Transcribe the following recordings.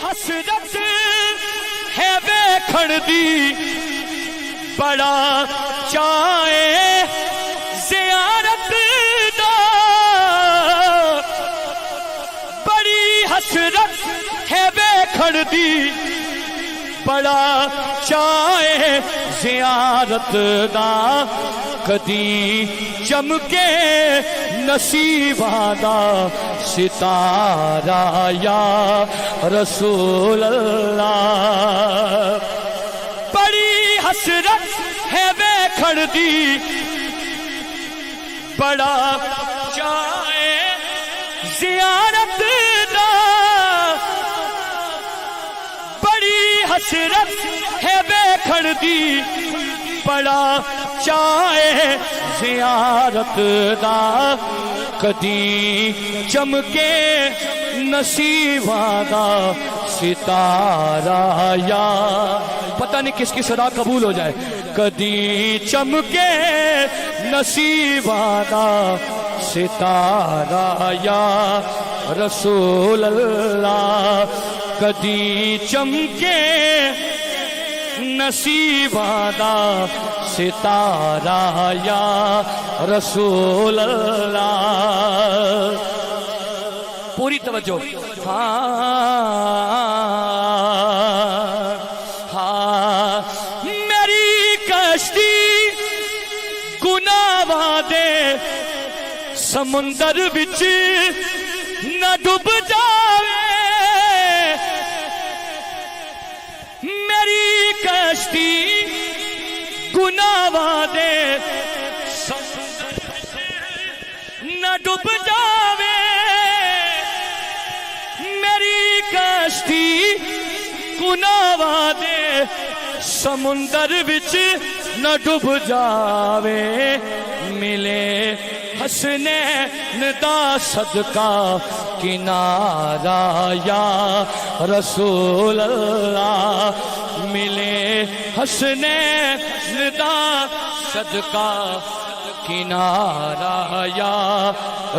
حسرت ہے ویکھن دی بڑا چاہے زیارت دا بڑی حسرت ہے ویکھن دی بڑا چاہے زیارت دا کدی چمکے نصیباں دا ستارہ یا رسول اللہ بڑی حسرت ہے ویکھن دی بڑا چاہے زیارت دا بڑی حسرت ہے ویکھن دی بڑا چاہے زیارت دا کدی چمکے نصیباں دا ستارہ یا پتہ نہیں کس کی صدا قبول ہو جائے کدی چمکے نصیباں دا ستارہ یا رسول اللہ کدی چمکے نصیباں دا ستارہ یا رسول اللہ پوری توجہ ہاں میری کشتی گناہاں دے سمندر وچ نہ ڈوب جاوے میری کشتی گناہاں دے سمندر وچ نہ ڈوب جاوے میری کشتی گناہاں دے سمندر وچ نہ ڈوب جاوے ملے حسنین دا صدقہ کنارہ یا رسول اللہ ملے حسنین دا صدقہ کنارہ یا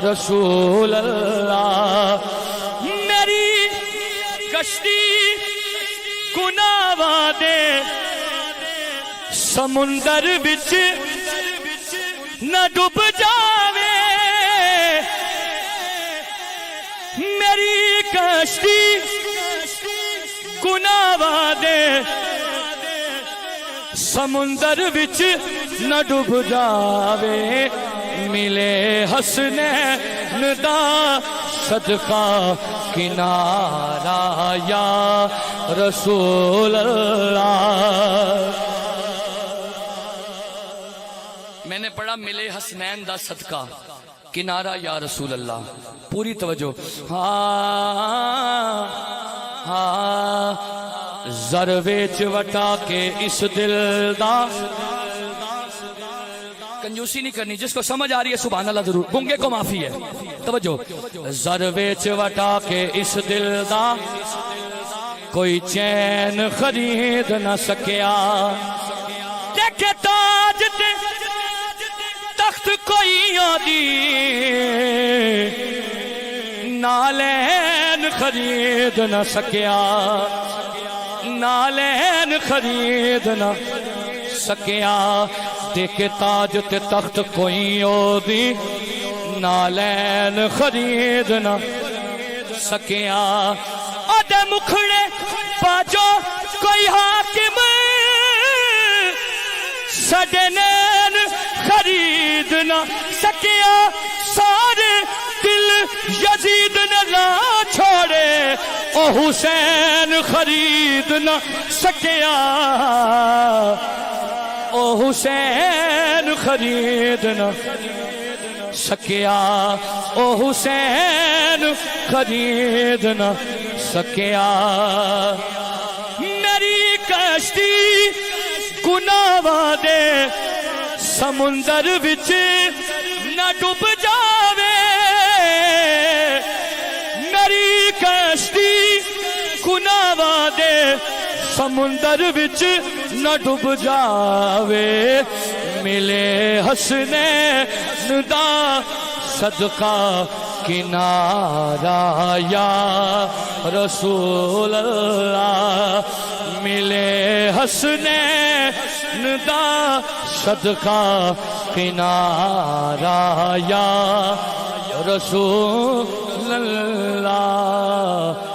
رسول اللہ میری کشتی گناہاں دے سمندر وچ نہ ڈوب جاوے میری کشتی گناہاں دے سمندر وچ نہ ڈوب جاوے ملے حسنین دا صدقہ کنارہ یا رسول اللہ میں نے پڑھا ملے حسنین دا صدقہ کنارہ یا رسول اللہ پوری توجہ ہاں زر ویچ وٹا کے اس دل دا کنجوسی نہیں کرنی جس کو سمجھ آ رہی ہے سبحان اللہ ضرور گنگے کو معافی ہے توجہ زر ویچ وٹا کے اس دل دا کوئی چین خرید نہ سکیا دیکھے تاج تے تخت کوئی آدھی نالین خرید نہ سکیا نالین خرید نہ سکیا دیکھے تاج تے تخت کوئی آدھی نالین خرید نہ سکیا آدھے مکھڑے باجو کوئی حاکم سڈنین خرید نہ سکیا سارے دل یزید نہ لا چھوڑے او حسین خرید نہ سکیا او حسین خرید نہ سکیا او حسین خرید نہ سکیا میری کشتی گناہاں دے سمندر وچ نہ ڈوب جاوے میری کشتی گناہاں دے سمندر وچ نہ ڈوب جاوے ملے حسنین دا صدقہ کنارہ یا رسول اللہ ملے حسنین دا صدقہ کنارہ یا رسول اللہ